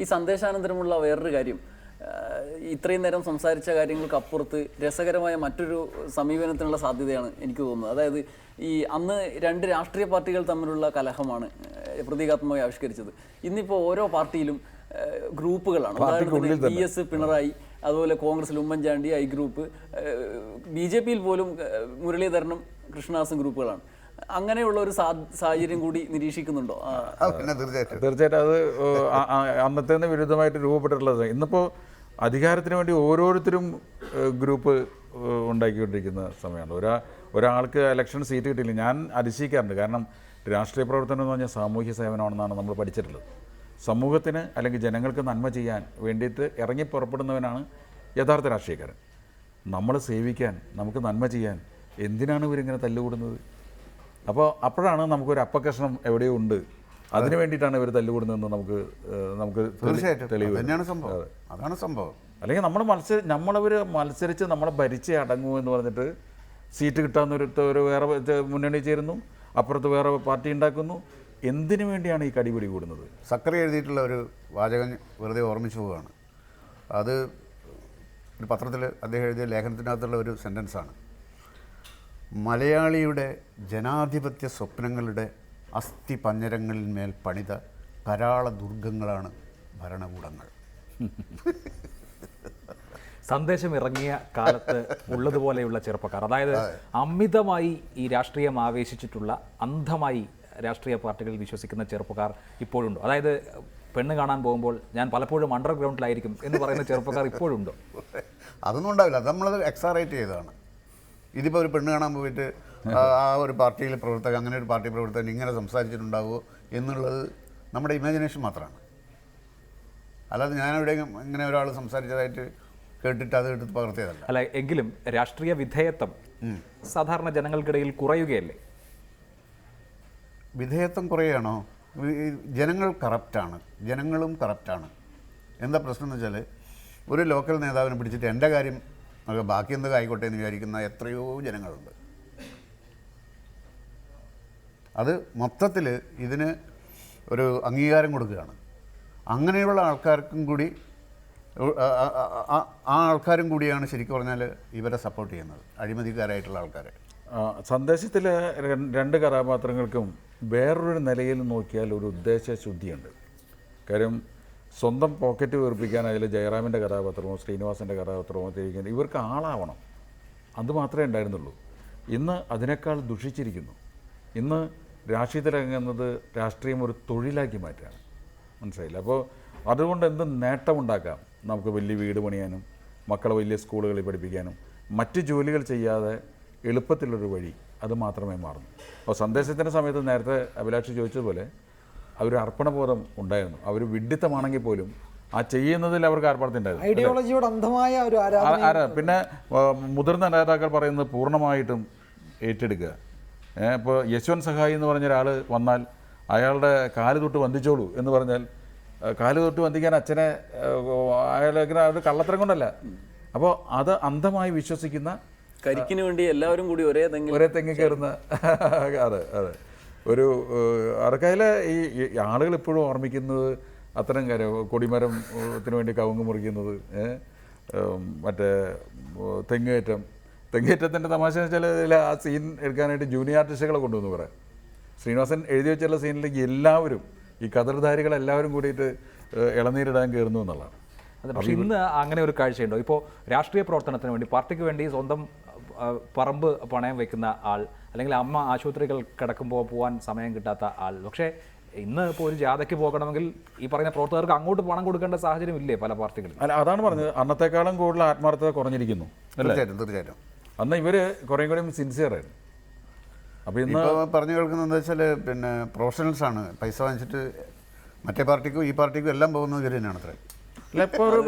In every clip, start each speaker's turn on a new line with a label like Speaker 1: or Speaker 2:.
Speaker 1: ഈ സന്ദേശാനന്തരമുള്ള വേറൊരു കാര്യം, ഇത്രയും നേരം സംസാരിച്ച കാര്യങ്ങൾക്ക് അപ്പുറത്ത് രസകരമായ മറ്റൊരു സമീപനത്തിനുള്ള സാധ്യതയാണ് എനിക്ക് തോന്നുന്നത്. അതായത് ഈ അന്ന് രണ്ട് രാഷ്ട്രീയ പാർട്ടികൾ തമ്മിലുള്ള കലഹമാണ് പ്രതീകാത്മകമായി ആവിഷ്കരിച്ചത്. ഇന്നിപ്പോൾ ഓരോ പാർട്ടിയിലും ഗ്രൂപ്പുകളാണ്. ഉദാഹരണത്തിന് PS പിണറായി, അതുപോലെ കോൺഗ്രസിൽ ഉമ്മൻചാണ്ടി, ഐ ഗ്രൂപ്പ്, BJPയിൽ പോലും മുരളീധരനും കൃഷ്ണദാസും ഗ്രൂപ്പുകളാണ്. അങ്ങനെയുള്ള ഒരു സാഹചര്യം കൂടി നിരീക്ഷിക്കുന്നുണ്ടോ?
Speaker 2: തീർച്ചയായിട്ടും അത് അന്നത്തേന്ന് വിരുദ്ധമായിട്ട് രൂപപ്പെട്ടിട്ടുള്ളത്. ഇന്നിപ്പോൾ അധികാരത്തിന് വേണ്ടി ഓരോരുത്തരും ഗ്രൂപ്പ് ഉണ്ടാക്കിക്കൊണ്ടിരിക്കുന്ന സമയമാണ്. ഒരാൾക്ക് ഇലക്ഷൻ സീറ്റ് കിട്ടിയില്ല. ഞാൻ അതിശയിക്കാറുണ്ട്. കാരണം രാഷ്ട്രീയ പ്രവർത്തനം എന്ന് പറഞ്ഞാൽ സാമൂഹ്യ സേവനമാണെന്നാണ് നമ്മൾ പഠിച്ചിട്ടുള്ളത്. സമൂഹത്തിന് അല്ലെങ്കിൽ ജനങ്ങൾക്ക് നന്മ ചെയ്യാൻ വേണ്ടിയിട്ട് ഇറങ്ങി പുറപ്പെടുന്നവനാണ് യഥാർത്ഥ രാഷ്ട്രീയക്കാരൻ. നമ്മളെ സേവിക്കാൻ, നമുക്ക് നന്മ ചെയ്യാൻ എന്തിനാണ് ഇവരിങ്ങനെ തല്ലുകൂടുന്നത്? അപ്പോഴാണ് നമുക്കൊരു അപ്പകഷ്ണം എവിടെയോ ഉണ്ട്, അതിനു വേണ്ടിയിട്ടാണ് ഇവർ തല്ലുകൂടുന്നതെന്ന് നമുക്ക്
Speaker 3: തീർച്ചയായിട്ടും അതാണ് സംഭവം.
Speaker 2: അല്ലെങ്കിൽ നമ്മളവർ മത്സരിച്ച് നമ്മളെ ഭരിച്ചേ അടങ്ങൂ എന്ന് പറഞ്ഞിട്ട് സീറ്റ് കിട്ടാവുന്നൊരു വേറെ മുന്നണി ചേരുന്നു, അപ്പുറത്ത് വേറെ പാർട്ടി ഉണ്ടാക്കുന്നു. എന്തിനു വേണ്ടിയാണ് ഈ കടിപിടി കൂടുന്നത്?
Speaker 3: സക്കറി എഴുതിയിട്ടുള്ള ഒരു വാചകം വെറുതെ ഓർമ്മിച്ചു പോവുകയാണ്. അത് ഒരു പത്രത്തിൽ അദ്ദേഹം എഴുതിയ ലേഖനത്തിനകത്തുള്ള ഒരു സെൻറ്റൻസാണ്. മലയാളിയുടെ ജനാധിപത്യ സ്വപ്നങ്ങളുടെ അസ്ഥി പഞ്ഞരങ്ങളിന്മേൽ പണിത കരാള ദുർഗങ്ങളാണ് ഭരണകൂടങ്ങൾ.
Speaker 4: സന്ദേശം ഇറങ്ങിയ കാലത്ത് ഉള്ളതുപോലെയുള്ള ചെറുപ്പക്കാർ, അതായത് അമിതമായി ഈ രാഷ്ട്രീയം ആവേശിച്ചിട്ടുള്ള, അന്ധമായി രാഷ്ട്രീയ പാർട്ടികളിൽ വിശ്വസിക്കുന്ന ചെറുപ്പക്കാർ ഇപ്പോഴുണ്ടോ? അതായത് പെണ്ണ് കാണാൻ പോകുമ്പോൾ ഞാൻ പലപ്പോഴും അണ്ടർഗ്രൗണ്ടിലായിരിക്കും എന്ന് പറയുന്ന ചെറുപ്പക്കാർ ഇപ്പോഴുണ്ടോ?
Speaker 3: അതൊന്നും ഉണ്ടാവില്ല. അത് നമ്മളത് എക്സാറേറ്റ് ചെയ്തതാണ്. ഇതിപ്പോൾ ഒരു പെണ്ണ് കാണാൻ പോയിട്ട് ആ ഒരു പാർട്ടിയിൽ പ്രവർത്തകൻ, അങ്ങനെ ഒരു പാർട്ടി പ്രവർത്തകൻ ഇങ്ങനെ സംസാരിച്ചിട്ടുണ്ടാവുമോ എന്നുള്ളത് നമ്മുടെ ഇമാജിനേഷൻ മാത്രമാണ്. അല്ലാതെ ഞാനിവിടെ ഇങ്ങനെ ഒരാൾ സംസാരിച്ചതായിട്ട് കേട്ടിട്ട് അത് എടുത്ത് പകർത്തിയതല്ല.
Speaker 4: അല്ല, എങ്കിലും രാഷ്ട്രീയ വിധേയത്വം സാധാരണ ജനങ്ങൾക്കിടയിൽ കുറയുകയല്ലേ?
Speaker 3: വിധേയത്വം കുറയുകയാണോ? ജനങ്ങൾ കറപ്റ്റാണ്, ജനങ്ങളും കറപ്റ്റാണ്. എന്താ പ്രശ്നം എന്ന് വെച്ചാൽ, ഒരു ലോക്കൽ നേതാവിനെ പിടിച്ചിട്ട് എൻ്റെ കാര്യം ബാക്കി എന്തൊക്കെ ആയിക്കോട്ടെ എന്ന് വിചാരിക്കുന്ന എത്രയോ ജനങ്ങളുണ്ട്. അത് മൊത്തത്തിൽ ഇതിന് ഒരു അംഗീകാരം കൊടുക്കുകയാണ്. അങ്ങനെയുള്ള ആൾക്കാർക്കും കൂടി, ആ ആൾക്കാരും കൂടിയാണ് ശരിക്കും പറഞ്ഞാൽ ഇവരെ സപ്പോർട്ട് ചെയ്യുന്നത്, അഴിമതിക്കാരായിട്ടുള്ള ആൾക്കാരെ.
Speaker 2: സന്ദേശത്തിലെ രണ്ട് കഥാപാത്രങ്ങൾക്കും വേറൊരു നിലയിൽ നോക്കിയാൽ ഒരു ഉദ്ദേശശുദ്ധിയുണ്ട്. കാര്യം സ്വന്തം പോക്കറ്റ് വീർപ്പിക്കാൻ അതിൽ ജയറാമിൻ്റെ കഥാപാത്രമോ ശ്രീനിവാസൻ്റെ കഥാപാത്രമോ തിരിക്കുന്നത് ഇവർക്ക് ആളാവണം, അത് മാത്രമേ ഉണ്ടായിരുന്നുള്ളൂ. ഇന്ന് അതിനേക്കാൾ ദുഷിച്ചിരിക്കുന്നു. ഇന്ന് രാഷ്ട്രീയത്തിലിറങ്ങുന്നത് രാഷ്ട്രീയം ഒരു തൊഴിലാക്കി മാറ്റുകയാണ്. മനസ്സിലായില്ല? അപ്പോൾ അതുകൊണ്ട് എന്ത് നേട്ടമുണ്ടാക്കാം? നമുക്ക് വലിയ വീട് പണിയാനും മക്കളെ വലിയ സ്കൂളുകളിൽ പഠിപ്പിക്കാനും മറ്റ് ജോലികൾ ചെയ്യാതെ എളുപ്പത്തിലൊരു വഴി അത് മാത്രമേ മാറുന്നു. അപ്പോൾ സന്ദേശത്തിൻ്റെ സമയത്ത് നേരത്തെ അഭിലാഷ് ചോദിച്ചതുപോലെ അവർ അർപ്പണബോധം ഉണ്ടായിരുന്നു. അവർ വിഡ്ഢിത്തമാണെങ്കിൽ പോലും ആ ചെയ്യുന്നതിൽ അവർക്ക് ആർപ്പാടത്തുണ്ടായിരുന്നു.
Speaker 5: ഐഡിയോളജിയോട് അന്ധമായ ഒരു
Speaker 2: പിന്നെ മുതിർന്ന നേതാക്കൾ പറയുന്നത് പൂർണ്ണമായിട്ടും ഏറ്റെടുക്കുക. ഇപ്പോൾ യശ്വന്ത് സഹായി എന്ന് പറഞ്ഞ ഒരാൾ വന്നാൽ അയാളുടെ കാല് തൊട്ട് വന്ദിച്ചോളൂ എന്ന് പറഞ്ഞാൽ കാല് തൊട്ട് വന്ദിക്കാൻ അച്ഛനെ അയാളെ ഒരു കള്ളത്തരം കൊണ്ടല്ല. അപ്പോൾ അത് അന്ധമായി വിശ്വസിക്കുന്ന,
Speaker 1: കരിക്കിന് വേണ്ടി എല്ലാവരും കൂടി ഒരേ
Speaker 2: തെങ്ങ് കയറുന്ന, അതെ ഒരു അവർക്കതിൽ ഈ ആളുകൾ ഇപ്പോഴും ഓർമ്മിക്കുന്നത് അത്തരം കാര്യം. കൊടിമരത്തിന് വേണ്ടി കവുങ്ങ് മുറിക്കുന്നത്, മറ്റേ തെങ്ങേറ്റത്തിൻ്റെ തമാശ എന്ന് വെച്ചാൽ ഇതിൽ ആ സീൻ എടുക്കാനായിട്ട് ജൂനിയർ ആർട്ടിസ്റ്റുകളെ കൊണ്ടുവന്നു പറയാം. ശ്രീനിവാസൻ എഴുതി വെച്ചുള്ള സീനിലേക്ക് എല്ലാവരും ഈ കതർധാരികളെല്ലാവരും കൂടിയിട്ട് ഇളനീരിടാൻ കയറുന്നു എന്നുള്ളതാണ്.
Speaker 4: അതെ. പക്ഷേ ഇന്ന് അങ്ങനെ ഒരു കാഴ്ചയുണ്ടോ? ഇപ്പോൾ രാഷ്ട്രീയ പ്രവർത്തനത്തിന് വേണ്ടി, പാർട്ടിക്ക് വേണ്ടി സ്വന്തം പറമ്പ് പണയം വെക്കുന്ന ആൾ, അല്ലെങ്കിൽ അമ്മ ആശുപത്രികൾ കിടക്കുമ്പോൾ പോകാൻ സമയം കിട്ടാത്ത ആൾ. പക്ഷേ ഇന്ന് ഇപ്പോൾ ഒരു ജാഥയ്ക്ക് പോകണമെങ്കിൽ ഈ പറയുന്ന പ്രവർത്തകർക്ക് അങ്ങോട്ട് പണം കൊടുക്കേണ്ട സാഹചര്യം ഇല്ലേ പല പാർട്ടികളിലും?
Speaker 2: അല്ല, അതാണ് പറഞ്ഞത്, അന്നത്തെക്കാളും കൂടുതൽ ആത്മാർത്ഥത കുറഞ്ഞിരിക്കുന്നു.
Speaker 3: തീർച്ചയായിട്ടും
Speaker 2: അന്ന് ഇവർ കുറേയും കൂടെയും സിൻസിയറായിരുന്നു. അപ്പോൾ ഇന്ന്
Speaker 3: പറഞ്ഞു കേൾക്കുന്നത് എന്താ വെച്ചാൽ, പിന്നെ പ്രൊഫഷണൽസാണ്, പൈസ വാങ്ങിച്ചിട്ട് മറ്റേ പാർട്ടിക്കും ഈ പാർട്ടിക്കും എല്ലാം പോകുന്നത് ഇവർ തന്നെയാണ് അത്ര.
Speaker 2: അല്ല, ഇപ്പോൾ ഒരു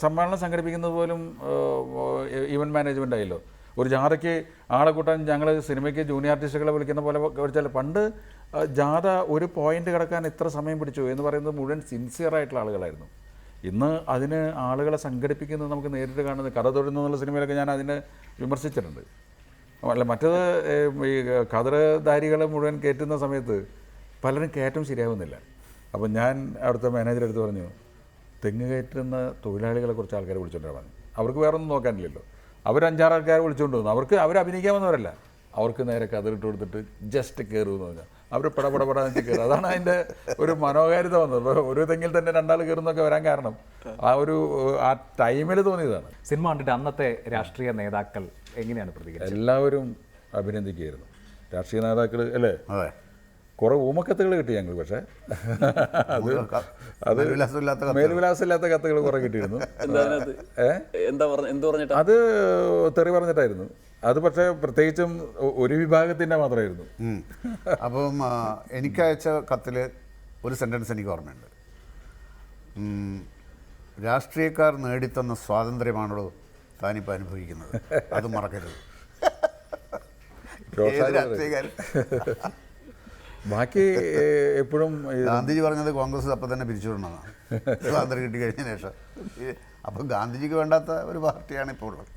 Speaker 2: സമ്മേളനം സംഘടിപ്പിക്കുന്നത് പോലും ഈവൻറ്റ് മാനേജ്മെൻ്റ് ആയല്ലോ. ഒരു ജാഥയ്ക്ക് ആളെ കൂട്ടാൻ ഞങ്ങൾ സിനിമയ്ക്ക് ജൂനിയർ ആർട്ടിസ്റ്റുകളെ വിളിക്കുന്ന പോലെ വിളിച്ചാൽ, പണ്ട് ജാഥ ഒരു പോയിന്റ് കിടക്കാൻ ഇത്ര സമയം പിടിച്ചു എന്ന് പറയുന്നത് മുഴുവൻ സിൻസിയറായിട്ടുള്ള ആളുകളായിരുന്നു. ഇന്ന് അതിന് ആളുകളെ സംഘടിപ്പിക്കുന്നത് നമുക്ക് നേരിട്ട് കാണുന്നത്. കഥ തൊഴുന്നു എന്നുള്ള സിനിമയിലൊക്കെ ഞാൻ അതിനെ വിമർശിച്ചിട്ടുണ്ട്. അല്ല, മറ്റേത് ഈ കതറുധാരികളെ മുഴുവൻ കയറ്റുന്ന സമയത്ത് പലരും കയറ്റം ശരിയാവുന്നില്ല. അപ്പം ഞാൻ അവിടുത്തെ മാനേജറെ അടുത്ത് പറഞ്ഞു, തെങ്ങ് കയറ്റുന്ന തൊഴിലാളികളെ കുറച്ച് ആൾക്കാരെ വിളിച്ചുകൊണ്ടിരാൻ പറഞ്ഞു. അവർക്ക് വേറെ ഒന്നും നോക്കാനില്ലല്ലോ. അവർ 5-6 ആൾക്കാരെ വിളിച്ചുകൊണ്ട് വന്നു. അവർ അഭിനയിക്കാൻ വന്നവരല്ല. അവർക്ക് നേരെ കതിരിട്ട് കൊടുത്തിട്ട് ജസ്റ്റ് കയറുമെന്ന് പറഞ്ഞാൽ അവർ പടപടപടാന്ന് കയറും. അതാണ് അതിൻ്റെ ഒരു മനോഹാരിത വന്നത്. ഒരു തെങ്ങിൽ തന്നെ 2 ആൾ കയറുന്നൊക്കെ വരാൻ കാരണം ആ ടൈമിൽ തോന്നിയതാണ്.
Speaker 4: സിനിമ കണ്ടിട്ട് അന്നത്തെ രാഷ്ട്രീയ നേതാക്കൾ എങ്ങനെയാണ് പ്രതികരിച്ചത്?
Speaker 2: എല്ലാവരും അഭിനന്ദിക്കുകയായിരുന്നു. രാഷ്ട്രീയ നേതാക്കൾ അല്ലേ,
Speaker 3: അതെ,
Speaker 2: കുറേ ഊമക്കത്തുകൾ കിട്ടി ഞങ്ങൾ. പക്ഷേ അത് മേൽവിലാസമില്ലാത്ത കത്തുകൾ കുറേ കിട്ടിയിരുന്നു. അത് തെറി പറഞ്ഞിട്ടായിരുന്നു. അത് പക്ഷേ പ്രത്യേകിച്ചും ഒരു വിഭാഗത്തിൻ്റെ മാത്രമായിരുന്നു.
Speaker 3: അപ്പം എനിക്കയച്ച കത്തിൽ ഒരു സെൻറ്റൻസ് എനിക്ക് ഓർമ്മയുണ്ട്. രാഷ്ട്രീയക്കാർ നേടിത്തന്ന സ്വാതന്ത്ര്യമാണല്ലോ താനിപ്പോൾ അനുഭവിക്കുന്നത്, അത് മറക്കരുത്. രാഷ്ട്രീയക്കാർ
Speaker 2: ബാക്കി എപ്പോഴും
Speaker 3: ഗാന്ധിജി പറഞ്ഞത് കോൺഗ്രസ് അപ്പം തന്നെ പിരിച്ചുവിടണമെന്നാണ് സ്വാതന്ത്ര്യം കിട്ടി കഴിഞ്ഞ ശേഷം. അപ്പം ഗാന്ധിജിക്ക് വേണ്ടാത്ത ഒരു പാർട്ടിയാണ് ഇപ്പോൾ ഉള്ളത്.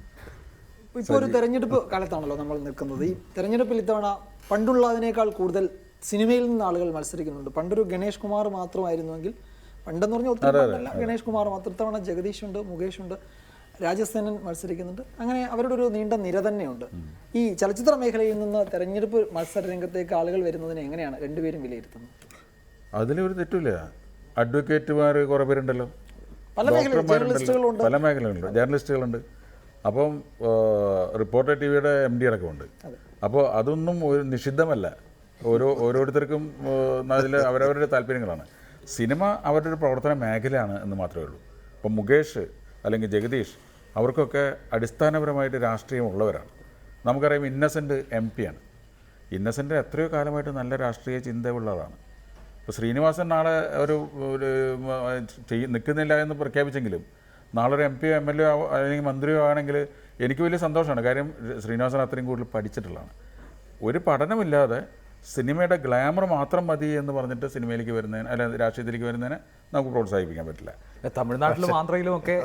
Speaker 5: ഇപ്പോൾ ഒരു തെരഞ്ഞെടുപ്പ് കാലത്താണല്ലോ നമ്മൾ നിൽക്കുന്നത്. ഈ തെരഞ്ഞെടുപ്പിൽ ഇത്തവണ പണ്ടുള്ളതിനേക്കാൾ കൂടുതൽ സിനിമയിൽ നിന്ന് ആളുകൾ മത്സരിക്കുന്നുണ്ട്. പണ്ടൊരു ഗണേഷ് കുമാർ മാത്രമായിരുന്നുവെങ്കിൽ, പണ്ടെന്ന് പറഞ്ഞാൽ ഒത്തിരി പണ്ടല്ല, ഗണേഷ് കുമാർ മാത്രം. ഇത്തവണ ജഗദീഷ് ഉണ്ട്, മുകേഷ് ഉണ്ട്, രാജസേനൻ മത്സരിക്കുന്നുണ്ട്. അങ്ങനെ അവരുടെ ഒരു നീണ്ട നിര തന്നെയുണ്ട്. ഈ ചലച്ചിത്ര മേഖലയിൽ നിന്ന് തെരഞ്ഞെടുപ്പ് മത്സര രംഗത്തേക്ക് ആളുകൾ വരുന്നതിനെ എങ്ങനെയാണ് രണ്ടുപേരും വിലയിരുത്തുന്നത്?
Speaker 2: അതിലൊരു തെറ്റില്ല. അഡ്വക്കേറ്റുമാർ കുറേ പേരുണ്ടല്ലോ,
Speaker 5: പല മേഖലകളിലും ജേർണലിസ്റ്റുകളുണ്ട്,
Speaker 2: പല മേഖലകളുണ്ട്, ജേർണലിസ്റ്റുകളുണ്ട്. അപ്പം റിപ്പോർട്ടർ TV-യുടെ MD അടക്കമുണ്ട്. അപ്പോൾ അതൊന്നും ഒരു നിഷിദ്ധമല്ല. ഓരോരുത്തർക്കും അതിൽ അവരവരുടെ താല്പര്യങ്ങളാണ്. സിനിമ അവരുടെ ഒരു പ്രവർത്തന മേഖലയാണ് എന്ന് മാത്രമേ ഉള്ളൂ. ഇപ്പം മുകേഷ് അല്ലെങ്കിൽ ജഗദീഷ് അവർക്കൊക്കെ അടിസ്ഥാനപരമായിട്ട് രാഷ്ട്രീയമുള്ളവരാണ്. നമുക്കറിയാം ഇന്നസെൻ്റ് MP ആണ്. ഇന്നസെൻ്റ് എത്രയോ കാലമായിട്ട് നല്ല രാഷ്ട്രീയ ചിന്തയുള്ളതാണ്. ഇപ്പോൾ ശ്രീനിവാസൻ നാളെ ഒരു നിൽക്കുന്നില്ല എന്ന് പ്രഖ്യാപിച്ചെങ്കിലും നാളെ ഒരു MP MLA അല്ലെങ്കിൽ മന്ത്രിയോ ആണെങ്കിൽ എനിക്ക് വലിയ സന്തോഷമാണ്. കാര്യം ശ്രീനിവാസൻ അത്രയും കൂടുതൽ പഠിച്ചിട്ടുള്ളതാണ്. ഒരു പഠനമില്ലാതെ സിനിമയുടെ ഗ്ലാമർ മാത്രം മതി എന്ന് പറഞ്ഞിട്ട് സിനിമയിലേക്ക് വരുന്നതിന് അല്ലെങ്കിൽ രാഷ്ട്രീയത്തിലേക്ക് വരുന്നതിന് നമുക്ക് പ്രോത്സാഹിപ്പിക്കാൻ പറ്റില്ല.
Speaker 4: തമിഴ്നാട്ടിലും ആന്ധ്രയിലും ഒക്കെ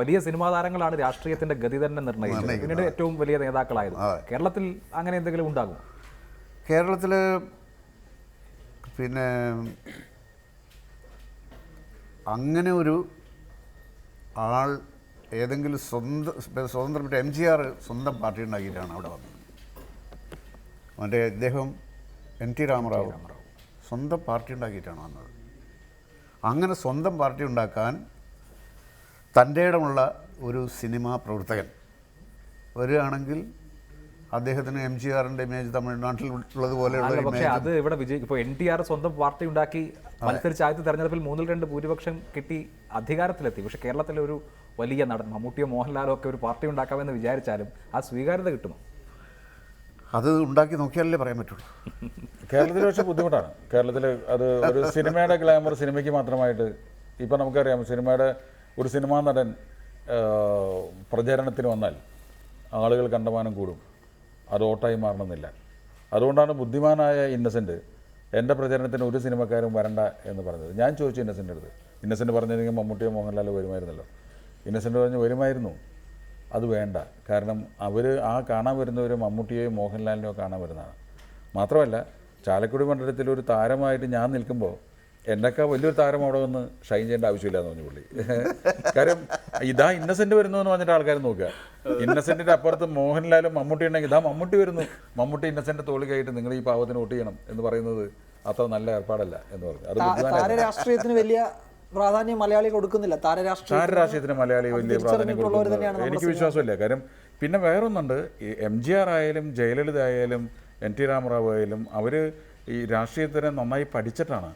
Speaker 4: വലിയ സിനിമാ താരങ്ങളാണ് രാഷ്ട്രീയത്തിന്റെ ഗതി തന്നെ നിർണ്ണയിച്ചത്. പിന്നീട് ഏറ്റവും വലിയ നേതാക്കളായിരുന്നു. കേരളത്തിൽ അങ്ങനെ എന്തെങ്കിലും ഉണ്ടാകും?
Speaker 3: കേരളത്തിൽ പിന്നെ അങ്ങനെ ഒരു ആൾ ഏതെങ്കിലും സ്വതന്ത്രപ്പെട്ട MGR സ്വന്തം പാർട്ടി ഉണ്ടാക്കിയിട്ടാണ് അവിടെ വന്നത്. മറ്റേ ഇദ്ദേഹം NT രാമറാവു സ്വന്തം പാർട്ടി ഉണ്ടാക്കിയിട്ടാണ് വന്നത്. അങ്ങനെ സ്വന്തം പാർട്ടി ഉണ്ടാക്കാൻ തൻ്റെ ഇടമുള്ള ഒരു സിനിമാ പ്രവർത്തകൻ വരികയാണെങ്കിൽ അദ്ദേഹത്തിന് MGR-ന്റെ ഇമേജ് തമിഴ്നാട്ടിൽ ഉള്ളതുപോലെയുള്ള
Speaker 4: പക്ഷേ അത് ഇവിടെ വിജയിക്കും. ഇപ്പോൾ NTR സ്വന്തം പാർട്ടി ഉണ്ടാക്കി മത്സരിച്ച ആദ്യത്തെ തെരഞ്ഞെടുപ്പിൽ 3-2 ഭൂരിപക്ഷം കിട്ടി അധികാരത്തിലെത്തി. പക്ഷേ കേരളത്തിലെ ഒരു വലിയ നടൻ മമ്മൂട്ടിയോ മോഹൻലാലോ ഒക്കെ ഒരു പാർട്ടി ഉണ്ടാക്കാമെന്ന് വിചാരിച്ചാലും ആ സ്വീകാര്യത കിട്ടുമോ?
Speaker 3: അത് ഉണ്ടാക്കി നോക്കിയാലേ പറയാൻ പറ്റുള്ളൂ.
Speaker 2: കേരളത്തിൽ പക്ഷേ ബുദ്ധിമുട്ടാണ്. കേരളത്തിൽ അത് ഒരു സിനിമയുടെ ഗ്ലാമർ സിനിമയ്ക്ക് മാത്രമായിട്ട് ഇപ്പം നമുക്കറിയാം. ഒരു സിനിമാ നടൻ പ്രചാരണത്തിന് വന്നാൽ ആളുകൾ കണ്ടമാനം കൂടും. അത് ഓട്ടായി മാറണമെന്നില്ല. അതുകൊണ്ടാണ് ബുദ്ധിമാനായ ഇന്നസെൻ്റ് എൻ്റെ പ്രചരണത്തിന് ഒരു സിനിമക്കാരും വരണ്ട എന്ന് പറഞ്ഞത്. ഞാൻ ചോദിച്ചു ഇന്നസെൻ്റെ അടുത്ത്. ഇന്നസെൻ്റ് പറഞ്ഞതെങ്കിൽ മമ്മൂട്ടിയോ മോഹൻലാലോ വരുമായിരുന്നല്ലോ. ഇന്നസെൻ്റ് പറഞ്ഞു വരുമായിരുന്നു, അത് വേണ്ട. കാരണം അവർ കാണാൻ വരുന്നവർ മമ്മൂട്ടിയെയോ മോഹൻലാലിനെയോ കാണാൻ വരുന്നതാണ്. മാത്രമല്ല ചാലക്കുടി മണ്ഡലത്തിൽ ഒരു താരമായിട്ട് ഞാൻ നിൽക്കുമ്പോൾ എന്നൊക്കെ വലിയൊരു താരം അവിടെ വന്ന് ഷൈൻ ചെയ്യേണ്ട ആവശ്യമില്ല എന്ന് പറഞ്ഞു പുള്ളി. കാര്യം ഇതാ ഇന്നസെൻ്റ് വരുന്നു എന്ന് പറഞ്ഞിട്ട് ആൾക്കാർ നോക്കുക. ഇന്നസെൻറ്റിൻ്റെ അപ്പുറത്ത് മോഹൻലാലും മമ്മൂട്ടി ഉണ്ടെങ്കിൽ ഇതാ മമ്മൂട്ടി വരുന്നു, മമ്മൂട്ടി ഇന്നസെൻ്റ് തോളി കയറ്റി നിങ്ങൾ ഈ പാവത്തിന് വോട്ട് ചെയ്യണം എന്ന് പറയുന്നത് അത്ര നല്ല ഏർപ്പാടല്ല എന്ന് പറഞ്ഞു. അത്
Speaker 5: രാഷ്ട്രീയത്തിന് വലിയ പ്രാധാന്യം മലയാളി കൊടുക്കുന്നില്ല.
Speaker 2: താരരാഷ്ട്രീയത്തിന് മലയാളി വലിയ പ്രാധാന്യം കൊടുക്കുന്നത് എനിക്ക് വിശ്വാസമില്ല. കാര്യം പിന്നെ വേറൊന്നുണ്ട്, MGR ആയാലും ജയലളിത ആയാലും NT രാമറാവു ആയാലും അവർ ഈ രാഷ്ട്രീയത്തിനെ നന്നായി പഠിച്ചിട്ടാണ്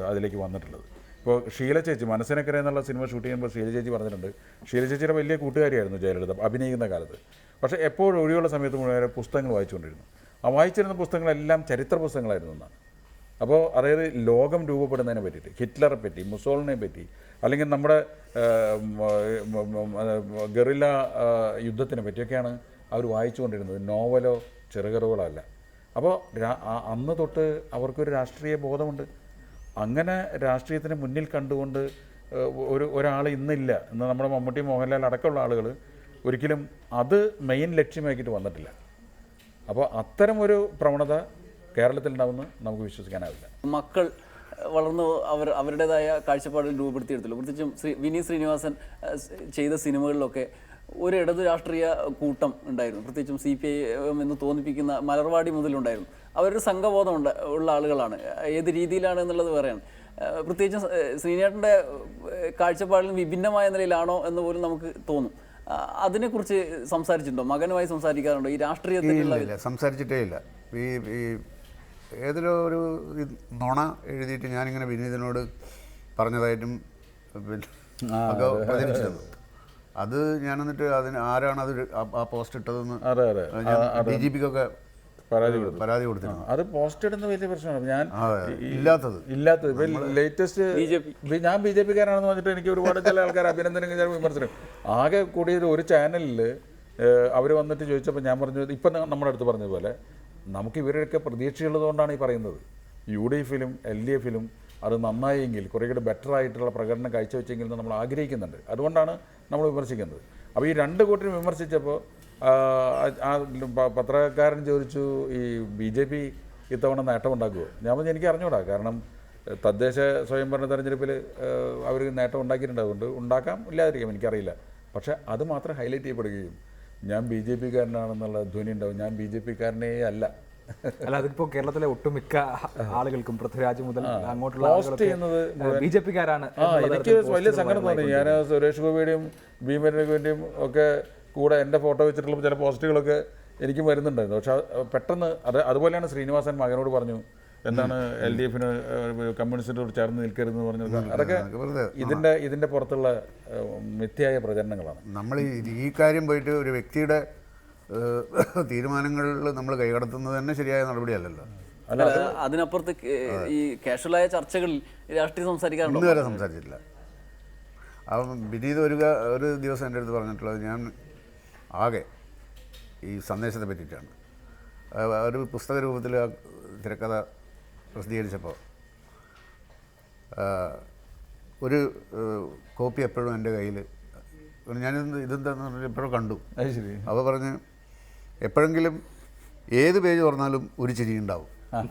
Speaker 2: അതിലേക്ക് വന്നിട്ടുള്ളത്. ഇപ്പോൾ ഷീല ചേച്ചി മനസ്സിനക്കര എന്നുള്ള സിനിമ ഷൂട്ട് ചെയ്യുമ്പോൾ ഷീല ചേച്ചി പറഞ്ഞിട്ടുണ്ട്, ഷീല ചേച്ചിയുടെ വലിയ കൂട്ടുകാരിയായിരുന്നു ജയലളിത അഭിനയിക്കുന്ന കാലത്ത്. പക്ഷേ എപ്പോഴും ഒഴിവുള്ള സമയത്ത് മുഴുവൻ പുസ്തകങ്ങൾ വായിച്ചുകൊണ്ടിരുന്നു. ആ വായിച്ചിരുന്ന പുസ്തകങ്ങളെല്ലാം ചരിത്ര പുസ്തകങ്ങളായിരുന്നു എന്നാണ്. അപ്പോൾ അതായത് ലോകം രൂപപ്പെടുന്നതിനെ പറ്റിയിട്ട്, ഹിറ്റ്ലറെ പറ്റി, മുസോളിനെ പറ്റി, അല്ലെങ്കിൽ നമ്മുടെ ഗറില്ല യുദ്ധത്തിനെ പറ്റിയൊക്കെയാണ് അവർ വായിച്ചുകൊണ്ടിരുന്നത്. നോവലോ ചെറുകഥകളോ അല്ല. അപ്പോൾ അന്ന് തൊട്ട് അവർക്കൊരു രാഷ്ട്രീയ ബോധമുണ്ട്. അങ്ങനെ രാഷ്ട്രീയത്തിന് മുന്നിൽ കണ്ടുകൊണ്ട് ഒരാൾ ഇന്നില്ല. ഇന്ന് നമ്മുടെ മമ്മൂട്ടി മോഹൻലാൽ അടക്കമുള്ള ആളുകൾ ഒരിക്കലും അത് മെയിൻ ലക്ഷ്യമാക്കിയിട്ട് വന്നിട്ടില്ല. അപ്പോൾ അത്തരം ഒരു പ്രവണത കേരളത്തിൽ ഉണ്ടാവുമെന്ന് നമുക്ക് വിശ്വസിക്കാനാവില്ല.
Speaker 1: മക്കൾ വളർന്ന് അവരുടേതായ കാഴ്ചപ്പാടിൽ രൂപപ്പെടുത്തിയെടുത്തുള്ളൂ. പ്രത്യേകിച്ചും വിനീത് ശ്രീനിവാസൻ ചെയ്ത സിനിമകളിലൊക്കെ ഒരു ഇടതു രാഷ്ട്രീയ കൂട്ടം ഉണ്ടായിരുന്നു. പ്രത്യേകിച്ചും CPIM എന്ന് തോന്നിപ്പിക്കുന്ന മലർവാടി മുതലുണ്ടായിരുന്നു. അവരൊരു സംഘബോധം ഉള്ള ആളുകളാണ്. ഏത് രീതിയിലാണ് എന്നുള്ളത് വേറെയാണ്. പ്രത്യേകിച്ചും ശ്രീനേട്ടൻ്റെ കാഴ്ചപ്പാടിൽ വിഭിന്നമായ നിലയിലാണോ എന്ന് പോലും നമുക്ക് തോന്നും. അതിനെക്കുറിച്ച് സംസാരിച്ചിട്ടുണ്ടോ? മകനുമായി സംസാരിക്കാറുണ്ടോ ഈ രാഷ്ട്രീയത്തിലുള്ള?
Speaker 3: ഇല്ല, സംസാരിച്ചിട്ടേ ഇല്ല. ഈ ഏതിലോ ഒരു നുണ എഴുതിയിട്ട് ഞാനിങ്ങനെ വിനീതനോട് പറഞ്ഞതായിട്ടും പിന്നെ ഒക്കെ പ്രചരിച്ചിരുന്നു. അത് ഞാൻ എന്നിട്ട് അതിന് ആരാണ് അത് ആ പോസ്റ്റ് ഇട്ടതെന്ന് DGPക്കൊക്കെ പരാതി കൊടുത്തിരുന്നു.
Speaker 2: അത് പോസ്റ്റ് ഇടുന്ന വലിയ പ്രശ്നമാണ്. ഞാൻ
Speaker 3: ഇല്ലാത്തത്
Speaker 2: ലേറ്റസ്റ്റ് ഞാൻ BJP-കാരാണെന്ന് പറഞ്ഞിട്ട് എനിക്ക് ഒരുപാട് ചില ആൾക്കാർ അഭിനന്ദനങ്ങൾ ഞാൻ വിമർശനം. ആകെ കൂടിയത് ഒരു ചാനലിൽ അവർ വന്നിട്ട് ചോദിച്ചപ്പോൾ ഞാൻ പറഞ്ഞു, ഇപ്പം നമ്മുടെ അടുത്ത് പറഞ്ഞതുപോലെ നമുക്ക് ഇവരൊക്കെ പ്രതീക്ഷയുള്ളതുകൊണ്ടാണ് ഈ പറയുന്നത്. UDF-ലും LDF-ലും അത് നന്നായെങ്കിൽ കുറേ കൂടെ ബെറ്റർ ആയിട്ടുള്ള പ്രകടനം കാഴ്ചവെച്ചെങ്കിൽ നമ്മൾ ആഗ്രഹിക്കുന്നുണ്ട്. അതുകൊണ്ടാണ് നമ്മൾ വിമർശിക്കുന്നത്. അപ്പോൾ ഈ രണ്ട് കൂട്ടരും വിമർശിച്ചപ്പോൾ ആ പത്രക്കാരൻ ചോദിച്ചു, ഈ BJP ഇത്തവണ നേട്ടമുണ്ടാക്കുമോ? ഞാൻ പറഞ്ഞു എനിക്ക് അറിഞ്ഞൂടാ. കാരണം തദ്ദേശ സ്വയംഭരണ തെരഞ്ഞെടുപ്പിൽ അവർ നേട്ടം ഉണ്ടാക്കിയിട്ടുണ്ട്. അതുകൊണ്ട് ഉണ്ടാക്കാം, ഇല്ലാതിരിക്കാം, എനിക്കറിയില്ല. പക്ഷേ അത് മാത്രം ഹൈലൈറ്റ് ചെയ്യപ്പെടുകയും ഞാൻ BJP-കാരനാണെന്നുള്ള ധ്വനി ഉണ്ടാവും. ഞാൻ BJP-കാരനേ അല്ല.
Speaker 4: അല്ല, അതിപ്പോൾ കേരളത്തിലെ ഒട്ടുമിക്ക ആളുകൾക്കും പൃഥ്വിരാജ് മുതൽ അങ്ങോട്ടുള്ള BJP-കാരാണ്.
Speaker 2: എനിക്ക് വലിയ സങ്കടം തോന്നി. ഞാൻ സുരേഷ് ഗോപിയുടെയും ഭീമന്റെയും ഒക്കെ കൂടെ എൻ്റെ ഫോട്ടോ വെച്ചിട്ടുള്ള ചില പോസ്റ്റുകളൊക്കെ എനിക്കും വരുന്നുണ്ടായിരുന്നു. പക്ഷെ പെട്ടെന്ന് അതുപോലെയാണ് ശ്രീനിവാസൻ മകനോട് പറഞ്ഞു, എന്താണ് LDF-ന് കമ്മ്യൂണിസ്റ്റിനോട് ചേർന്ന് നിൽക്കരുതെന്ന് പറഞ്ഞത്. അതൊക്കെ ഇതിൻ്റെ പുറത്തുള്ള മിഥ്യായ പ്രചരണങ്ങളാണ്.
Speaker 3: നമ്മൾ ഈ കാര്യം പോയിട്ട് ഒരു വ്യക്തിയുടെ തീരുമാനങ്ങളിൽ നമ്മൾ കൈകടത്തുന്നത് തന്നെ ശരിയായ നടപടിയല്ലല്ലോ.
Speaker 1: അല്ല, അതിനപ്പുറത്ത് ഈ കാഷ്വലായ ചർച്ചകളിൽ രാഷ്ട്രീയം സംസാരിക്കാറുണ്ടോ?
Speaker 3: ഇന്ന് വരെ സംസാരിച്ചിട്ടില്ല. അപ്പം വിനീത് ഒരു ദിവസം എൻ്റെ അടുത്ത് പറഞ്ഞിട്ടുള്ളത്, ഞാൻ ആകെ ഈ സന്ദേശത്തെ പറ്റിയിട്ടാണ്. ഒരു പുസ്തക രൂപത്തിൽ ആ തിരക്കഥ പ്രസിദ്ധീകരിച്ചപ്പോൾ ഒരു കോപ്പി എപ്പോഴും എൻ്റെ കയ്യിൽ, ഇതെന്താന്ന് പറഞ്ഞാൽ എപ്പോഴും കണ്ടു. അപ്പോൾ പറഞ്ഞ് എപ്പോഴെങ്കിലും ഏത് പേജ് തുറന്നാലും ഒരു ചിരി ഉണ്ടാവും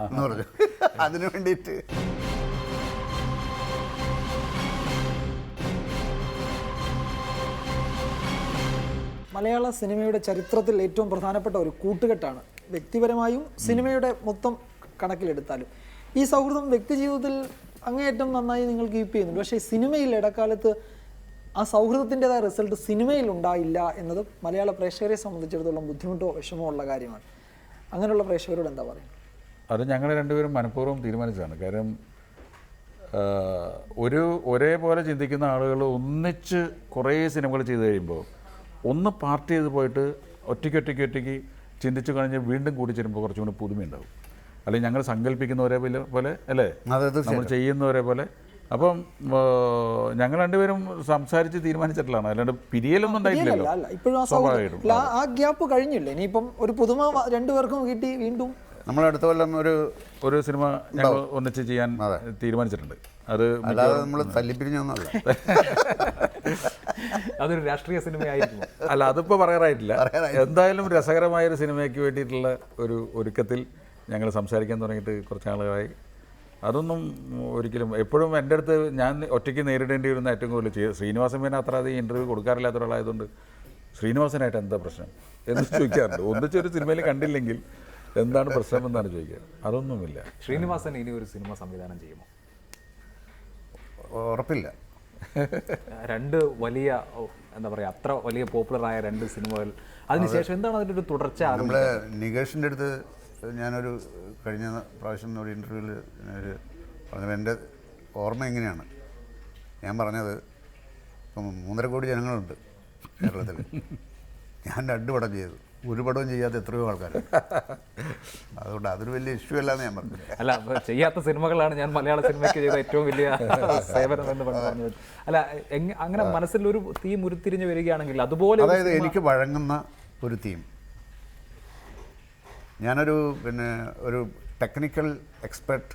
Speaker 3: എന്ന് പറഞ്ഞു. അതിനു വേണ്ടിയിട്ട്
Speaker 5: മലയാള സിനിമയുടെ ചരിത്രത്തിൽ ഏറ്റവും പ്രധാനപ്പെട്ട ഒരു കൂട്ടുകെട്ടാണ്. വ്യക്തിപരമായും സിനിമയുടെ മൊത്തം കണക്കിലെടുത്താലും ഈ സൗഹൃദം വ്യക്തിജീവിതത്തിൽ അങ്ങേയറ്റം നന്നായി നിങ്ങൾ കീപ്പ് ചെയ്യുന്നുണ്ട്. പക്ഷേ സിനിമയിൽ ഇടക്കാലത്ത് ആ സൗഹൃദത്തിൻ്റെതായ റിസൾട്ട് സിനിമയിൽ ഉണ്ടായില്ല എന്നത് മലയാള പ്രേക്ഷകരെ സംബന്ധിച്ചിടത്തോളം ബുദ്ധിമുട്ടോ വിഷമോ ഉള്ള കാര്യമാണ്. അങ്ങനെയുള്ള പ്രേക്ഷകരോട് എന്താ പറയുക?
Speaker 2: അത് ഞങ്ങൾ രണ്ടുപേരും മനഃപൂർവ്വം തീരുമാനിച്ചതാണ്. കാര്യം ഒരേപോലെ ചിന്തിക്കുന്ന ആളുകൾ ഒന്നിച്ച് കുറേ സിനിമകൾ ചെയ്ത് കഴിയുമ്പോൾ ഒന്ന് പാർട്ട് ചെയ്ത് പോയിട്ട് ഒറ്റയ്ക്ക് ചിന്തിച്ചു കഴിഞ്ഞ് വീണ്ടും കൂടി ചേരുമ്പോൾ കുറച്ചും കൂടി പുതുമയുണ്ടാവും. അല്ലെങ്കിൽ ഞങ്ങൾ സങ്കല്പിക്കുന്ന പോലെ അല്ലേ, നമ്മൾ ചെയ്യുന്ന പോലെ. അപ്പം ഞങ്ങൾ രണ്ടുപേരും സംസാരിച്ച് തീരുമാനിച്ചിട്ടുള്ളതാണ്. അല്ലാണ്ട് പിരിയലൊന്നും ഉണ്ടായിട്ടില്ലല്ലോ.
Speaker 5: സ്വാഭാവികമായിട്ടും ആ ഗ്യാപ്പ് കഴിഞ്ഞില്ല. ഇനിയിപ്പം ഒരു പുതുമ രണ്ടുപേർക്കും കിട്ടി. വീണ്ടും
Speaker 3: നമ്മൾ അടുത്ത കൊല്ലം
Speaker 2: ഒരു സിനിമ ഞങ്ങൾ ഒന്നിച്ച് ചെയ്യാൻ തീരുമാനിച്ചിട്ടുണ്ട്. അത്
Speaker 3: നമ്മൾ തല്ലിപ്പിരിഞ്ഞൊന്നുമല്ല,
Speaker 4: അതൊരു രാഷ്ട്രീയ സിനിമയായിരിക്കും.
Speaker 2: അല്ല, അതിപ്പോൾ പറയാറായിട്ടില്ല. എന്തായാലും രസകരമായൊരു സിനിമയ്ക്ക് വേണ്ടിയിട്ടുള്ള ഒരു ഒരുക്കത്തിൽ ഞങ്ങൾ സംസാരിക്കാൻ തുടങ്ങിയിട്ട് കുറച്ച് നാളുകളായി. അതൊന്നും ഒരിക്കലും എപ്പോഴും എൻ്റെ അടുത്ത് ഞാൻ ഒറ്റയ്ക്ക് നേരിടേണ്ടി വരുന്ന ഏറ്റവും കൂടുതൽ ശ്രീനിവാസൻ പിന്നെ അത്ര അധികം ഇൻ്റർവ്യൂ കൊടുക്കാറില്ലാത്ത ഒരാളായതുകൊണ്ട് ശ്രീനിവാസനായിട്ട് എന്താ പ്രശ്നം എന്ന് ചോദിക്കാറുണ്ട്. ഒന്നിച്ചൊരു സിനിമയിൽ കണ്ടില്ലെങ്കിൽ എന്താണ് പ്രശ്നം എന്നാണ് ചോദിക്കുക. അതൊന്നുമില്ല.
Speaker 4: ശ്രീനിവാസൻ ഇനി ഒരു സിനിമ സംവിധാനം ചെയ്യുമോ?
Speaker 3: ഉറപ്പില്ല.
Speaker 4: രണ്ട് വലിയ എന്താ പറയുക, അത്ര വലിയ പോപ്പുലറായ രണ്ട് സിനിമകൾ, അതിനുശേഷം എന്താണ് അതിൻ്റെ ഒരു തുടർച്ച?
Speaker 3: നമ്മളെ നികേഷിൻ്റെ അടുത്ത് ഞാനൊരു കഴിഞ്ഞ പ്രാവശ്യം ഒരു ഇൻ്റർവ്യൂവിൽ പറഞ്ഞത് എൻ്റെ ഓർമ്മ എങ്ങനെയാണ്, ഞാൻ പറഞ്ഞത് ഇപ്പം 3.5 കോടി ജനങ്ങളുണ്ട് കേരളത്തിൽ. ഞാൻ 2 പടം ചെയ്തു, ഒരു പടവും ചെയ്യാത്ത എത്രയോ ആൾക്കാർ. അതുകൊണ്ട് അതൊരു വലിയ ഇഷ്യൂ അല്ലാന്ന് ഞാൻ പറഞ്ഞു.
Speaker 4: അല്ല, ചെയ്യാത്ത സിനിമകളാണ് ഞാൻ മലയാള സിനിമയ്ക്ക് ചെയ്ത ഏറ്റവും വലിയ സേവനം എന്ന് പറഞ്ഞത്. അല്ല, അങ്ങനെ മനസ്സിലൊരു തീം ഉരുത്തിരിഞ്ഞ് വരികയാണെങ്കിൽ അതുപോലെ,
Speaker 3: അതായത് എനിക്ക് വഴങ്ങുന്ന ഒരു തീം. ഞാനൊരു ഒരു ടെക്നിക്കൽ എക്സ്പെർട്ട്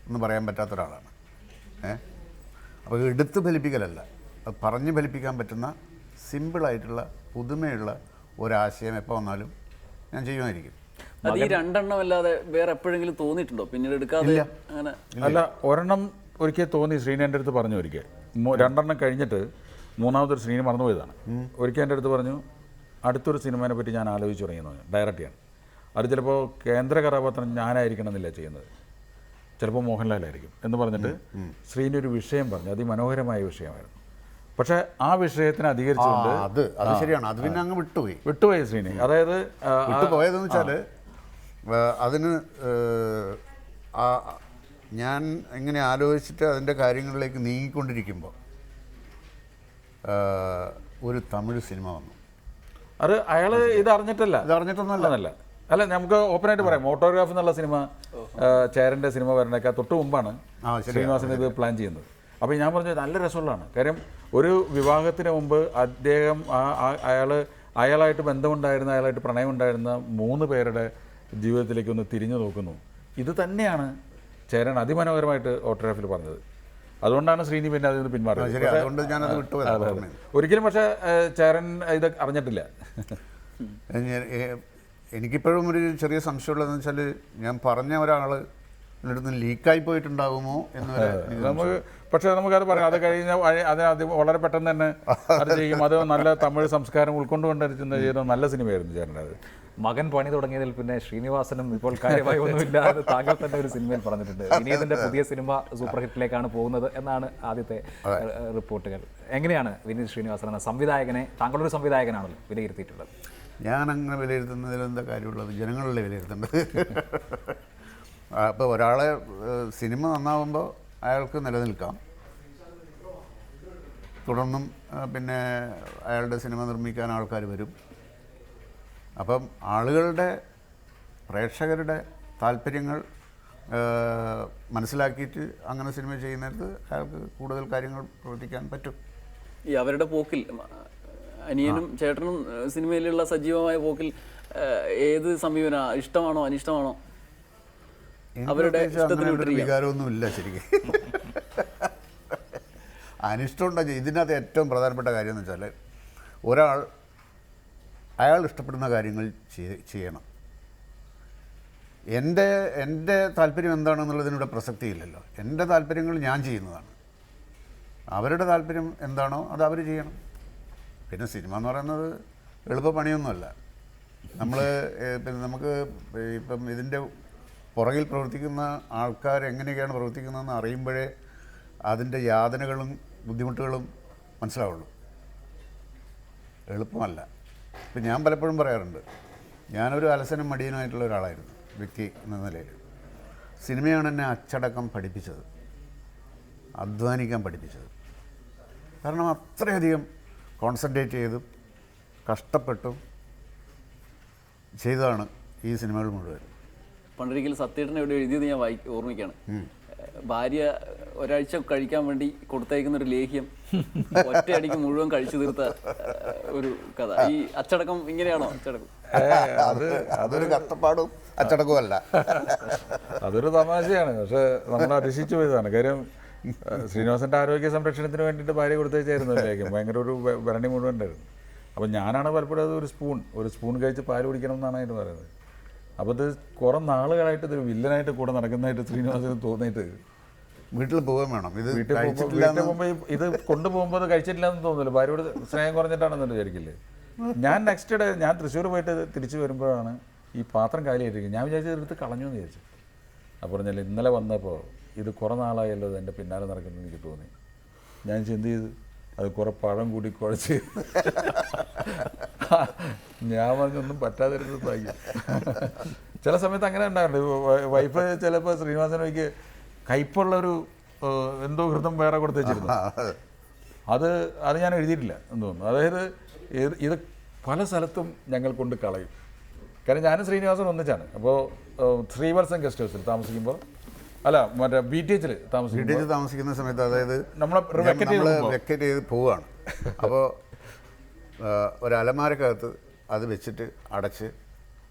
Speaker 3: എന്ന് പറയാൻ പറ്റാത്ത ഒരാളാണ്. അപ്പോൾ എടുത്ത് ഫലിപ്പിക്കലല്ല, അത് പറഞ്ഞ് ഫലിപ്പിക്കാൻ പറ്റുന്ന സിമ്പിളായിട്ടുള്ള പുതുമയുള്ള ഒരാശയം എപ്പോൾ വന്നാലും ഞാൻ ചെയ്യുമായിരിക്കും.
Speaker 1: അത് ഈ രണ്ടെണ്ണം അല്ലാതെ വേറെ എപ്പോഴെങ്കിലും തോന്നിയിട്ടുണ്ടോ പിന്നീട് എടുക്കാതെ അങ്ങനെ?
Speaker 2: അല്ല, ഒരെണ്ണം ഒരിക്കൽ തോന്നി. ശ്രീനി എൻ്റെ അടുത്ത് പറഞ്ഞു ഒരിക്കൽ, രണ്ടെണ്ണം കഴിഞ്ഞിട്ട് മൂന്നാമതൊരു ശ്രീനി മറന്നുപോയതാണ്. ഒരിക്കൽ എൻ്റെ അടുത്ത് പറഞ്ഞു, അടുത്തൊരു സിനിമയെ പറ്റി ഞാൻ ആലോചിച്ച് തുടങ്ങിയെന്ന് പറഞ്ഞു. ഡയറക്റ്റ് ചെയ്യാൻ. അത് ചിലപ്പോൾ കേന്ദ്ര കഥാപാത്രം ഞാനായിരിക്കണം എന്നില്ല ചെയ്യുന്നത്, ചിലപ്പോൾ മോഹൻലാലായിരിക്കും എന്ന് പറഞ്ഞിട്ട് ശ്രീനി ഒരു വിഷയം പറഞ്ഞു. അതിമനോഹരമായ വിഷയമായിരുന്നു. പക്ഷേ ആ വിഷയത്തിന് അധികരിച്ചുകൊണ്ട്
Speaker 3: അത് ശരിയാണ്, അത് പിന്നെ അങ്ങ്
Speaker 2: വിട്ടുപോയി ശ്രീനി. അതായത്
Speaker 3: വിട്ടുപോയതെന്ന് വെച്ചാൽ അതിന് ഞാൻ ഇങ്ങനെ ആലോചിച്ചിട്ട് അതിൻ്റെ കാര്യങ്ങളിലേക്ക് നീങ്ങിക്കൊണ്ടിരിക്കുമ്പോൾ ഒരു തമിഴ് സിനിമ വന്നു.
Speaker 2: അത് അയാൾ ഇത് അറിഞ്ഞിട്ടല്ല,
Speaker 3: അറിഞ്ഞിട്ടൊന്നുമല്ല.
Speaker 2: അല്ല, നമുക്ക് ഓപ്പണായിട്ട് പറയാം. ഓട്ടോഗ്രാഫ് എന്നുള്ള സിനിമ, ചേരൻ്റെ സിനിമ വരണേക്കാ തൊട്ട് മുമ്പാണ് ശ്രീനിവാസൻ ഇത് പ്ലാൻ ചെയ്യുന്നത്. അപ്പോൾ ഞാൻ പറഞ്ഞത് നല്ല രസമുള്ളതാണ്. കാര്യം ഒരു വിവാഹത്തിന് മുമ്പ് അദ്ദേഹം അയാളായിട്ട് ബന്ധമുണ്ടായിരുന്ന, അയാളായിട്ട് പ്രണയമുണ്ടായിരുന്ന 3 പേരുടെ ജീവിതത്തിലേക്ക് ഒന്ന് തിരിഞ്ഞു നോക്കുന്നു. ഇത് തന്നെയാണ് ചേരൻ അതിമനോഹരമായിട്ട് ഓട്ടോഗ്രാഫിൽ പറഞ്ഞത്. അതുകൊണ്ടാണ് ശ്രീനി പിന്നെ അതിൽ നിന്ന് പിന്മാറിയത്. ഒരിക്കലും പക്ഷേ ചേരൻ ഇത് അറിഞ്ഞിട്ടില്ല.
Speaker 3: എനിക്കിപ്പോഴും ഒരു ചെറിയ സംശയമുള്ളതെന്ന് വെച്ചാൽ, ഞാൻ പറഞ്ഞ ഒരാൾ എന്നിടത്ത് ലീക്കായി പോയിട്ടുണ്ടാകുമോ എന്ന്
Speaker 2: പക്ഷേ നമുക്കത് പറയാം. അത് കഴിഞ്ഞാൽ അത് വളരെ പെട്ടെന്ന് തന്നെ അത് ചെയ്യും. അത് നല്ല തമിഴ് സംസ്കാരം ഉൾക്കൊണ്ടുകൊണ്ടിരിക്കുന്ന ചെയ്ത നല്ല സിനിമയായിരുന്നു ചേരൻ്റെ. അത്
Speaker 4: മകൻ പണി തുടങ്ങിയതിൽ പിന്നെ ശ്രീനിവാസനും ഇപ്പോൾ കാര്യമായി ഒന്നുമില്ലാതെ താങ്കൾ തന്നെ ഒരു സിനിമയിൽ പറഞ്ഞിട്ടുണ്ട്. വിനീതിൻ്റെ പുതിയ സിനിമ സൂപ്പർ ഹിറ്റിലേക്കാണ് പോകുന്നത് എന്നാണ് ആദ്യത്തെ റിപ്പോർട്ടുകൾ. എങ്ങനെയാണ് വിനീത് ശ്രീനിവാസൻ എന്ന സംവിധായകനെ, താങ്കളൊരു സംവിധായകനാണല്ലോ, വിലയിരുത്തിയിട്ടുള്ളത്?
Speaker 3: ഞാൻ അങ്ങനെ വിലയിരുത്തുന്നതിൽ എന്താ കാര്യമുള്ളത്? ജനങ്ങളല്ലേ വിലയിരുത്തേണ്ടത്. അപ്പോൾ ഒരാളെ സിനിമ നന്നാവുമ്പോൾ അയാൾക്ക് നിലനിൽക്കാം, തുടർന്നും പിന്നെ അയാളുടെ സിനിമ നിർമ്മിക്കാൻ ആൾക്കാർ വരും. അപ്പം ആളുകളുടെ, പ്രേക്ഷകരുടെ താല്പര്യങ്ങൾ മനസ്സിലാക്കിയിട്ട് അങ്ങനെ സിനിമ ചെയ്യുന്നിടത്ത് അയാൾക്ക് കൂടുതൽ കാര്യങ്ങൾ പ്രവർത്തിക്കാൻ പറ്റും.
Speaker 1: ഈ അവരുടെ പോക്കിൽ, അനിയനും ചേട്ടനും സിനിമയിലുള്ള സജീവമായ പോക്കിൽ ഏത് സമീപന ഇഷ്ടമാണോ അനിഷ്ടമാണോ? അവരുടെ
Speaker 3: വികാരമൊന്നും ഇല്ല ശരിക്കും. അനിഷ്ടം ഉണ്ടെങ്കിൽ ഇതിനകത്ത് ഏറ്റവും പ്രധാനപ്പെട്ട കാര്യം എന്ന് വെച്ചാൽ, ഒരാൾ അയാൾ ഇഷ്ടപ്പെടുന്ന കാര്യങ്ങൾ ചെയ്യണം. എൻ്റെ താല്പര്യം എന്താണെന്നുള്ളതിനൂടെ പ്രസക്തിയില്ലല്ലോ. എൻ്റെ താല്പര്യങ്ങൾ ഞാൻ ചെയ്യുന്നതാണ്. അവരുടെ താല്പര്യം എന്താണോ അത് അവർ ചെയ്യണം. പിന്നെ സിനിമ എന്ന് പറയുന്നത് എളുപ്പ പണിയൊന്നുമല്ല. പിന്നെ നമുക്ക് ഇപ്പം ഇതിൻ്റെ പുറകിൽ പ്രവർത്തിക്കുന്ന ആൾക്കാർ എങ്ങനെയൊക്കെയാണ് പ്രവർത്തിക്കുന്നതെന്ന് അറിയുമ്പോഴേ അതിൻ്റെ യാതനകളും ബുദ്ധിമുട്ടുകളും മനസ്സിലാവുള്ളൂ. എളുപ്പമല്ല. ഇപ്പം ഞാൻ പലപ്പോഴും പറയാറുണ്ട്, ഞാനൊരു അലസനും മടിയനുമായിട്ടുള്ള ഒരാളായിരുന്നു വ്യക്തി എന്ന നിലയിൽ. സിനിമയാണ് എന്നെ അച്ചടക്കം പഠിപ്പിച്ചത്, അധ്വാനിക്കാൻ പഠിപ്പിച്ചത്. കാരണം അത്രയധികം കോൺസെൻട്രേറ്റ് ചെയ്തും കഷ്ടപ്പെട്ടും ചെയ്തതാണ് ഈ സിനിമകൾ മുഴുവൻ.
Speaker 1: പണ്ടൊരിക്കൽ സത്യേട്ടനെ എവിടെ എഴുതിയത് ഞാൻ ഓർമ്മിക്കുകയാണ്. ഭാര്യ ഒരാഴ്ച കഴിക്കാൻ വേണ്ടി കൊടുത്തയക്കുന്ന ഒരു ലേഹ്യം ഒറ്റയടിക്ക് മുഴുവൻ കഴിച്ചു തീർത്ത ഒരു കഥ. ഈ അച്ചടക്കം ഇങ്ങനെയാണോ? അച്ചടക്കം
Speaker 3: അതൊരു കഷ്ടപ്പാടും അച്ചടക്കവും അല്ല,
Speaker 2: അതൊരു തമാശയാണ്. പക്ഷെ നമ്മൾ അതിശിച്ചു പോയതാണ്. കാര്യം ശ്രീനിവാസൻ്റെ ആരോഗ്യ സംരക്ഷണത്തിന് വേണ്ടിയിട്ട് ഭാര്യ കൊടുത്തേച്ചായിരുന്നു ലേഖ്യം. ഭയങ്കര ഒരു ഭരണി മുഴുവൻ ഉണ്ടായിരുന്നു. അപ്പം ഞാനാണ് പലപ്പോഴും അത് ഒരു സ്പൂൺ കഴിച്ച് പാല് കുടിക്കണം എന്നാണ് അതിന് പറയുന്നത്. അപ്പോൾ ഇത് കുറേ നാളുകളായിട്ട് ഇതൊരു വില്ലനായിട്ട് കൂടെ നടക്കുന്നതായിട്ട് ശ്രീനിവാസന് തോന്നിയിട്ട്
Speaker 3: വീട്ടിൽ പോകാൻ വേണം.
Speaker 2: വീട്ടിൽ പോകുമ്പോൾ ഇത് കൊണ്ടുപോകുമ്പോൾ അത് കഴിച്ചിട്ടില്ല എന്ന് തോന്നുന്നില്ല. ഭാര്യയോട് സ്നേഹം കുറഞ്ഞിട്ടാണെന്ന് വിചാരിക്കില്ലേ. ഞാൻ നെക്സ്റ്റ് ഡേ ഞാൻ തൃശ്ശൂർ പോയിട്ട് തിരിച്ച് വരുമ്പോഴാണ് ഈ പാത്രം കാലിയായിരിക്കും. ഞാൻ വിചാരിച്ചത് എടുത്ത് കളഞ്ഞു എന്ന് വിചാരിച്ചു. അപ്പോൾ പറഞ്ഞാൽ ഇന്നലെ വന്നപ്പോൾ ഇത് കുറേ നാളായല്ലോ എൻ്റെ പിന്നാലെ നടക്കുന്നത് എനിക്ക് തോന്നി. ഞാൻ എന്ത് ചെയ്തു, അത് കുറേ പഴം കൂടി കുഴച്ച് ഞാൻ പറഞ്ഞൊന്നും പറ്റാതിരുന്നത് താങ്കി. ചില സമയത്ത് അങ്ങനെ ഉണ്ടായിട്ടുണ്ട്. വൈഫ് ചിലപ്പോൾ ശ്രീനിവാസനോയ്ക്ക് കയ്പുള്ളൊരു എന്തോ ഹൃദം വേറെ കൊടുത്ത് വെച്ചിരുന്നു. അത് ഞാൻ എഴുതിയിട്ടില്ല എന്ന് തോന്നുന്നു. അതായത് ഇത് പല സ്ഥലത്തും ഞങ്ങൾ കൊണ്ട് കളയും. കാരണം ഞാനും ശ്രീനിവാസൻ ഒന്നിച്ചാണ്. അപ്പോൾ ശ്രീവത്സം ഗസ്റ്റ് ഹൗസിൽ താമസിക്കുമ്പോൾ, അല്ല മറ്റേ BTH
Speaker 3: താമസിക്കുന്ന സമയത്ത്, അതായത്
Speaker 2: നമ്മൾ
Speaker 3: വെക്കേറ്റ് ചെയ്ത് പോവുകയാണ്. അപ്പോൾ ഒരു അലമാരക്കകത്ത് അത് വെച്ചിട്ട് അടച്ച്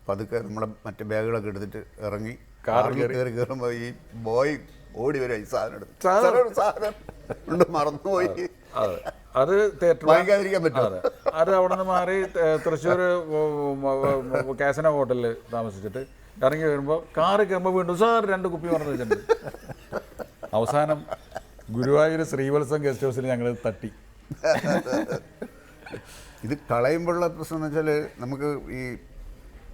Speaker 3: പതുക്കെ നമ്മളെ മറ്റു ബാഗുകളൊക്കെ എടുത്തിട്ട് ഇറങ്ങി കാറിൽ കയറുമ്പോൾ ഈ ബോയ് ഓടി വരും. ഈ സാധനം എടുത്ത് സാധനം കൊണ്ട് മറന്നുപോയി.
Speaker 2: അത്
Speaker 3: വാങ്ങിക്കാതിരിക്കാൻ പറ്റും.
Speaker 2: അത് അവിടെ നിന്ന് മാറി തൃശ്ശൂർ കാസന ഹോട്ടലിൽ താമസിച്ചിട്ട് ഇറങ്ങി വരുമ്പോൾ കാറ് കയറുമ്പോൾ വീണ്ടും സാർ 2 കുപ്പി പറഞ്ഞു വെച്ചിട്ടുണ്ട്. അവസാനം ഗുരുവായൂർ ശ്രീവത്സം ഗസ്റ്റ് ഹൗസിൽ ഞങ്ങൾ തട്ടി.
Speaker 3: ഇത് കളയുമ്പോഴുള്ള പ്രശ്നം എന്ന് വെച്ചാൽ നമുക്ക് ഈ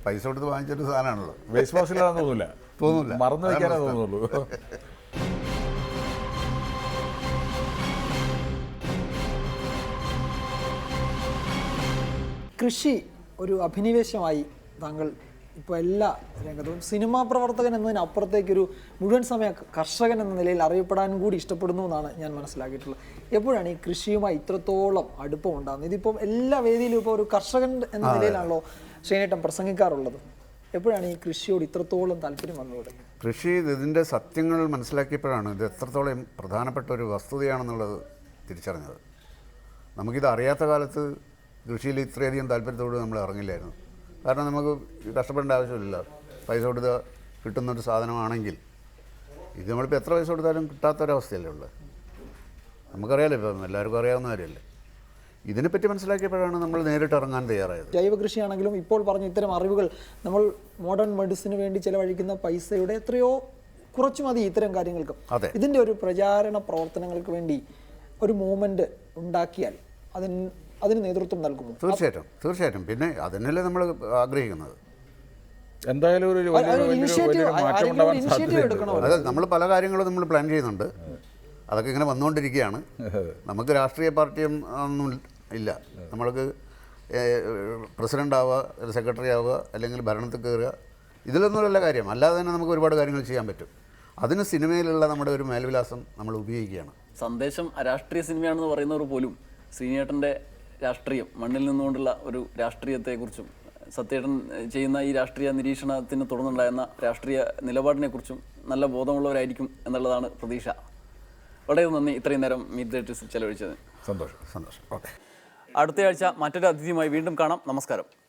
Speaker 3: പൈസ കൊടുത്ത് വാങ്ങിച്ചൊരു സാധനമാണല്ലോ,
Speaker 2: വേസ്റ്റ് ബോക്സിലാണെന്ന്
Speaker 3: തോന്നൂല.
Speaker 2: മറന്നു വയ്ക്കാനേ തോന്നുള്ളൂ.
Speaker 5: കൃഷി ഒരു അഭിനിവേശമായി താങ്കൾ ഇപ്പോൾ എല്ലാ രംഗത്തും സിനിമാ പ്രവർത്തകൻ എന്നതിനപ്പുറത്തേക്കൊരു മുഴുവൻ സമയ കർഷകൻ എന്ന നിലയിൽ അറിയപ്പെടാനും കൂടി ഇഷ്ടപ്പെടുന്നു എന്നാണ് ഞാൻ മനസ്സിലാക്കിയിട്ടുള്ളത്. എപ്പോഴാണ് ഈ കൃഷിയുമായി ഇത്രത്തോളം അടുപ്പം ഉണ്ടാകുന്നത്? ഇതിപ്പം എല്ലാ വേദിയിലും ഇപ്പോൾ ഒരു കർഷകൻ എന്ന നിലയിലാണല്ലോ ശ്രീനേട്ടൻ പ്രസംഗിക്കാറുള്ളത്. എപ്പോഴാണ് ഈ കൃഷിയോട് ഇത്രത്തോളം താല്പര്യം വന്നത്?
Speaker 3: കൃഷി ഇതിൻ്റെ സത്യങ്ങൾ മനസ്സിലാക്കിയപ്പോഴാണ് ഇത് എത്രത്തോളം പ്രധാനപ്പെട്ട ഒരു വസ്തുതയാണെന്നുള്ളത് തിരിച്ചറിഞ്ഞത്. നമുക്കിത് അറിയാത്ത കാലത്ത് കൃഷിയിൽ ഇത്രയധികം താല്പര്യത്തോട് നമ്മൾ ഇറങ്ങില്ലായിരുന്നു. കാരണം നമുക്ക് കഷ്ടപ്പെടേണ്ട ആവശ്യമില്ല, പൈസ കൊടുത്ത് കിട്ടുന്നൊരു സാധനമാണെങ്കിൽ. ഇത് നമ്മളിപ്പോൾ എത്ര പൈസ കൊടുത്താലും കിട്ടാത്തൊരവസ്ഥയല്ലേ ഉള്ളത്. നമുക്കറിയാലോ, ഇപ്പം എല്ലാവർക്കും അറിയാവുന്ന കാര്യമല്ലേ. ഇതിനെപ്പറ്റി മനസ്സിലാക്കിയപ്പോഴാണ് നമ്മൾ നേരിട്ട് ഇറങ്ങാൻ തയ്യാറായത്.
Speaker 5: ജൈവ കൃഷിയാണെങ്കിലും ഇപ്പോൾ പറഞ്ഞ ഇത്തരം അറിവുകൾ നമ്മൾ മോഡേൺ മെഡിസിന് വേണ്ടി ചിലവഴിക്കുന്ന പൈസയുടെ എത്രയോ കുറച്ചു മതി ഇത്തരം കാര്യങ്ങൾക്ക്. ഇതിൻ്റെ ഒരു പ്രചാരണ പ്രവർത്തനങ്ങൾക്ക് വേണ്ടി ഒരു മൂവ്മെൻറ്റ് ഉണ്ടാക്കിയാൽ അതിന് നേതൃത്വം നൽകുമോ?
Speaker 3: തീർച്ചയായിട്ടും. പിന്നെ അതിനല്ലേ നമ്മൾ ആഗ്രഹിക്കുന്നത്.
Speaker 2: എന്തായാലും ഒരു മാറ്റം ഉണ്ടാവാൻ സാധ്യതയുണ്ട്.
Speaker 3: അതായത് നമ്മൾ പല കാര്യങ്ങളും നമ്മൾ പ്ലാൻ ചെയ്യുന്നുണ്ട്. അതൊക്കെ ഇങ്ങനെ വന്നുകൊണ്ടിരിക്കുകയാണ്. നമുക്ക് രാഷ്ട്രീയ പാർട്ടിയും ഒന്നും ഇല്ല. നമ്മൾക്ക് പ്രസിഡൻ്റ് ആവുക, സെക്രട്ടറി ആവുക, അല്ലെങ്കിൽ ഭരണത്തിൽ കയറുക, ഇതിലൊന്നുമല്ല കാര്യം. അല്ലാതെ തന്നെ നമുക്ക് ഒരുപാട് കാര്യങ്ങൾ ചെയ്യാൻ പറ്റും. അതിന് സിനിമയിലുള്ള നമ്മുടെ ഒരു മേൽവിലാസം നമ്മൾ ഉപയോഗിക്കുകയാണ്.
Speaker 1: സന്ദേശം അരാഷ്ട്രീയ സിനിമയാണെന്ന് പറയുന്നവർ പോലും ശ്രീനേട്ടൻ്റെ രാഷ്ട്രീയം, മണ്ണിൽ നിന്നുകൊണ്ടുള്ള ഒരു രാഷ്ട്രീയത്തെക്കുറിച്ചും സത്യേട്ടൻ ചെയ്യുന്ന ഈ രാഷ്ട്രീയ നിരീക്ഷണത്തിന് തുടർന്നുണ്ടായിരുന്ന രാഷ്ട്രീയ നിലപാടിനെക്കുറിച്ചും നല്ല ബോധമുള്ളവരായിരിക്കും എന്നുള്ളതാണ് പ്രതീക്ഷ. വളരെ നന്ദി ഇത്രയും നേരം മീറ്റ് ദ ആർട്ടിസ്റ്റ് ചെലവഴിച്ചത്.
Speaker 2: സന്തോഷം.
Speaker 3: ഓക്കെ.
Speaker 1: അടുത്തയാഴ്ച മറ്റൊരു അതിഥിയുമായി വീണ്ടും കാണാം. നമസ്കാരം.